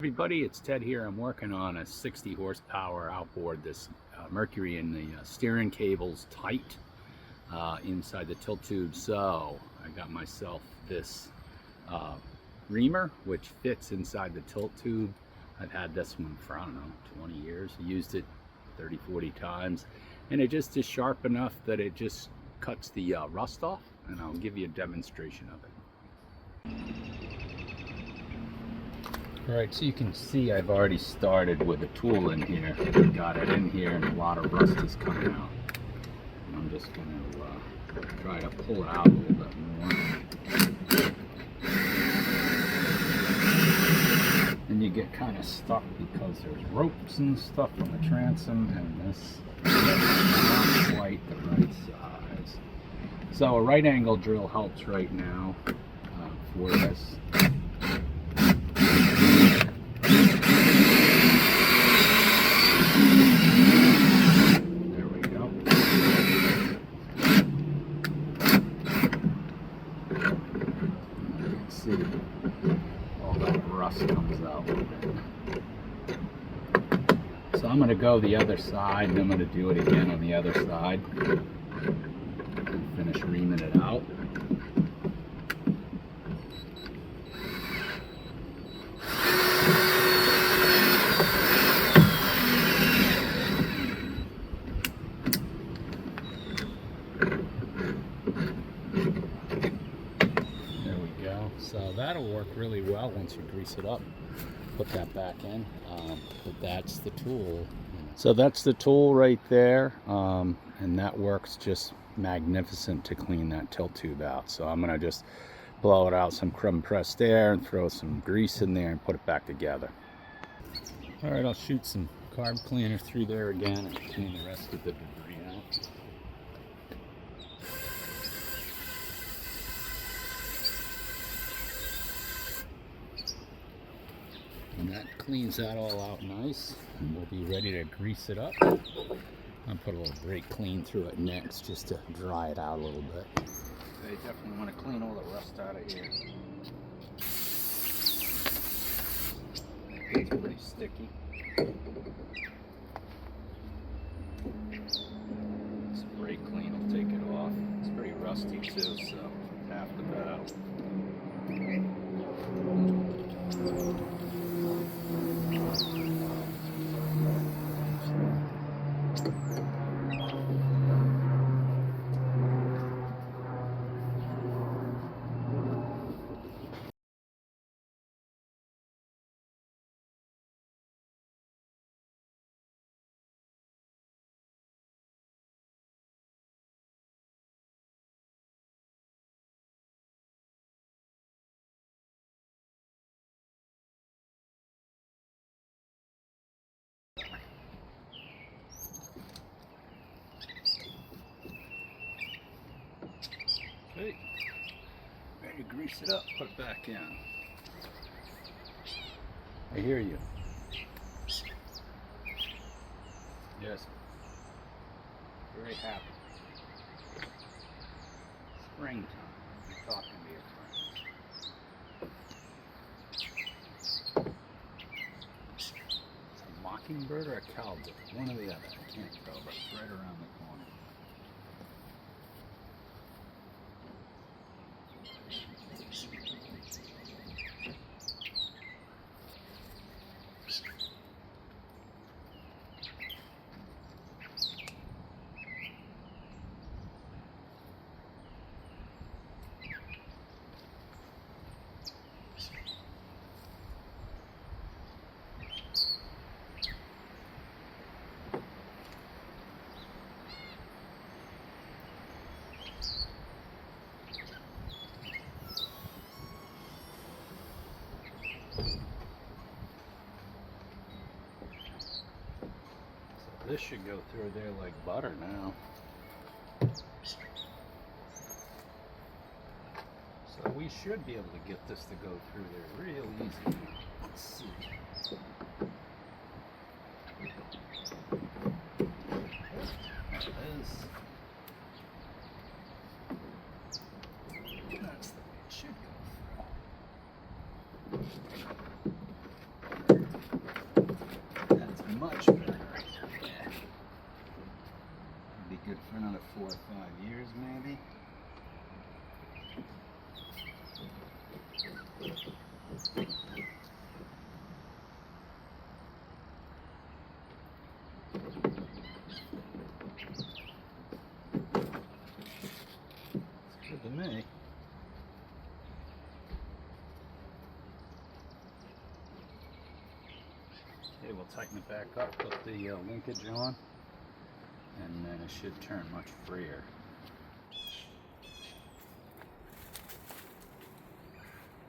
Everybody, it's Ted here. I'm working on a 60 horsepower outboard. This mercury in the steering cable's tight inside the tilt tube, so I got myself this reamer which fits inside the tilt tube. I've had this one for, I don't know, 20 years. I used it 30-40 times, and it just is sharp enough that it just cuts the rust off, and I'll give you a demonstration of it. Alright, so you can see I've already started with a tool in here. Got it in here and a lot of rust is coming out. And I'm just going to try to pull it out a little bit more. And you get kind of stuck because there's ropes and stuff on the transom, and this is not quite the right size. So a right angle drill helps right now for this. See, all that rust comes out with it. So I'm going to go the other side, and I'm going to do it again on the other side and finish reaming it out. So that'll work really well once you grease it up. Put that back in. But that's the tool. So that's the tool right there, and that works just magnificent to clean that tilt tube out. So I'm gonna just blow it out some crumb pressed air and throw some grease in there and put it back together. All right, I'll shoot some carb cleaner through there again and clean the rest of the debris out. And that cleans that all out nice, and we'll be ready to grease it up. I'll put a little brake clean through it next just to dry it out a little bit. I definitely want to clean all the rust out of here. It's pretty sticky. This brake clean will take it off. It's pretty rusty too, so half the battle. Okay, ready to grease it up, put it back in. I hear you. Yes, very happy. Springtime, you're talking to your friends. A mockingbird or a cowbird? One or the other, I can't tell, but it's right around the corner. This should go through there like butter now. So we should be able to get this to go through there real easy. Let's see. There it is. That's the way it should go through. much better. Yeah. Be good for another 4 or 5 years, maybe. It's good to me. Okay, we'll tighten it back up, put the linkage on, and then it should turn much freer.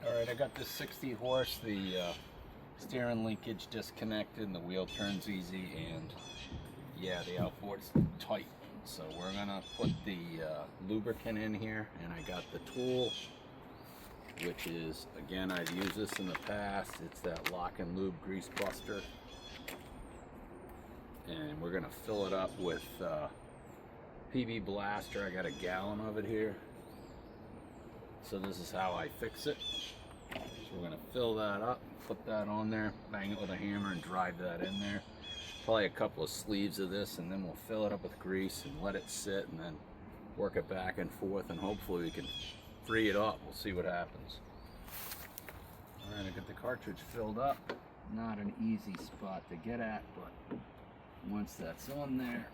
Alright, I got this 60 horse, the steering linkage disconnected and the wheel turns easy, and yeah, the outboard's tight. So we're gonna put the lubricant in here, and I got the tool, which is, again, I've used this in the past. It's that lock and lube grease buster. And we're gonna fill it up with PB Blaster. I got a gallon of it here. So this is how I fix it. So we're gonna fill that up, put that on there, bang it with a hammer and drive that in there. Probably a couple of sleeves of this, and then we'll fill it up with grease and let it sit, and then work it back and forth, and hopefully we can free it up. We'll see what happens. Alright, I got the cartridge filled up. Not an easy spot to get at, but once that's on there,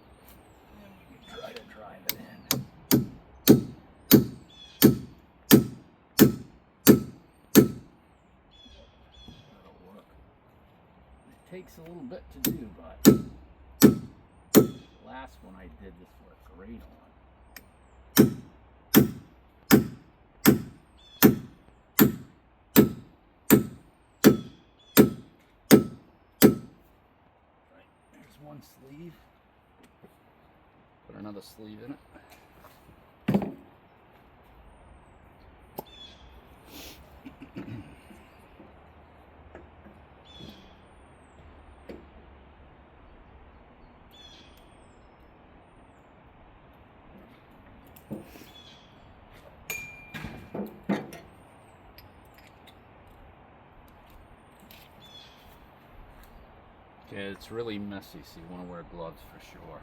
then we can try to drive it in. That'll work. It takes a little bit to do, but the last one I did this worked great on. One sleeve, put another sleeve in it. Okay, it's really messy, so you want to wear gloves for sure.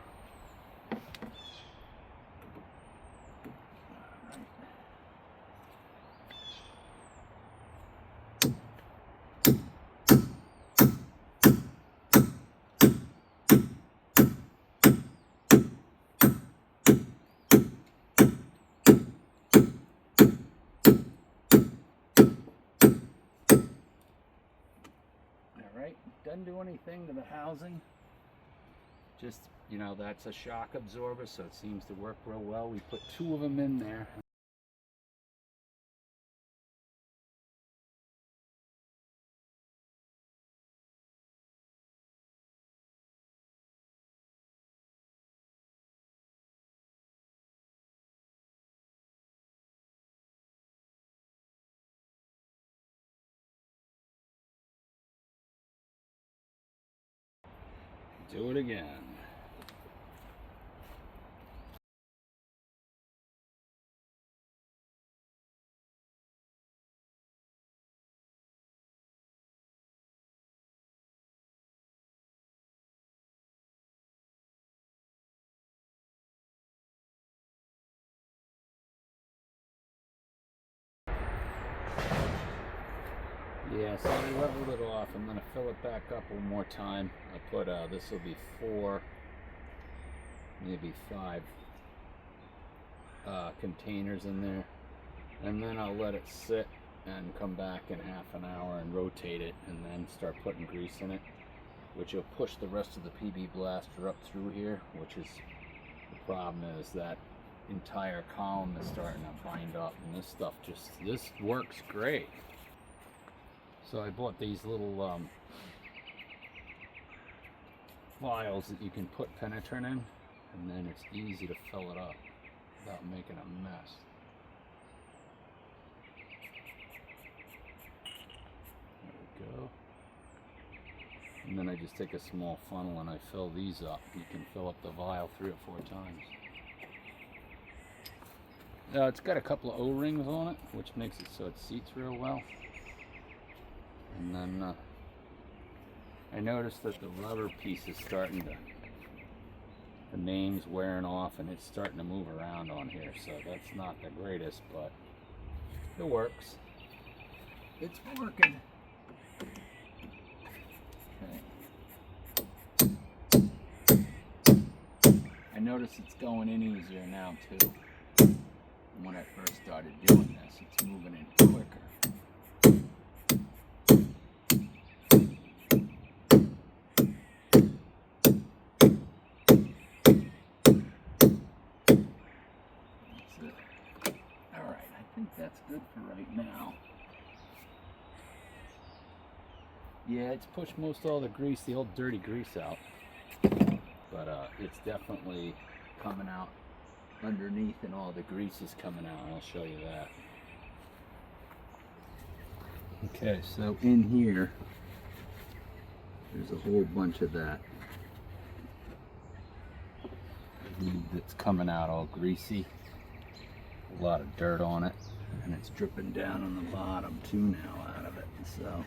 Alright, doesn't do anything to the housing. Just, you know, that's a shock absorber, so it seems to work real well. We put 2 of them in there. Do it again. Yeah, so I leveled it off. I'm going to fill it back up one more time. I put, this will be 4, maybe 5 containers in there. And then I'll let it sit and come back in half an hour and rotate it, and then start putting grease in it, which will push the rest of the PB Blaster up through here, which is, the problem is that entire column is starting to bind up, and this stuff just, this works great. So I bought these little vials that you can put penetrant in, and then it's easy to fill it up without making a mess. There we go. And then I just take a small funnel and I fill these up. You can fill up the vial 3 or 4 times. It's got a couple of O-rings on it, which makes it so it seats real well. And then I noticed that the rubber piece is starting to, the name's wearing off and it's starting to move around on here, so that's not the greatest, but it works. It's working. Okay. I notice it's going in easier now too. When I first started doing this, it's moving in quicker. Alright, I think that's good for right now. Yeah, it's pushed most all the grease, the old dirty grease out. But it's definitely coming out underneath, and all the grease is coming out. I'll show you that. Okay, so in here, there's a whole bunch of that that's coming out all greasy. A lot of dirt on it, and it's dripping down on the bottom too now out of it. So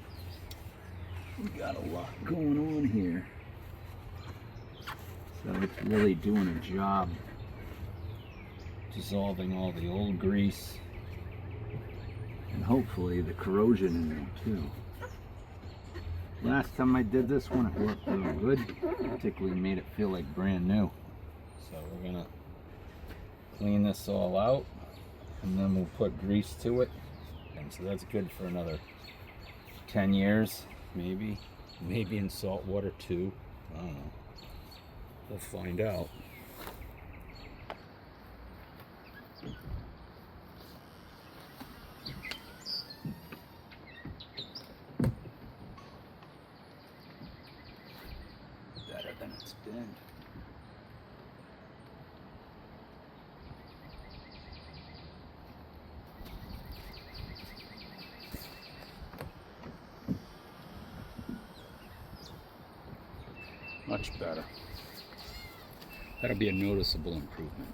we got a lot going on here. So it's really doing a job dissolving all the old grease and hopefully the corrosion in there too. Last time I did this one, it worked real good. Particularly made it feel like brand new. So we're gonna clean this all out, and then we'll put grease to it. And so that's good for another 10 years, maybe in salt water too. I don't know. We'll find out. Better than it's been. Much better. That'll be a noticeable improvement.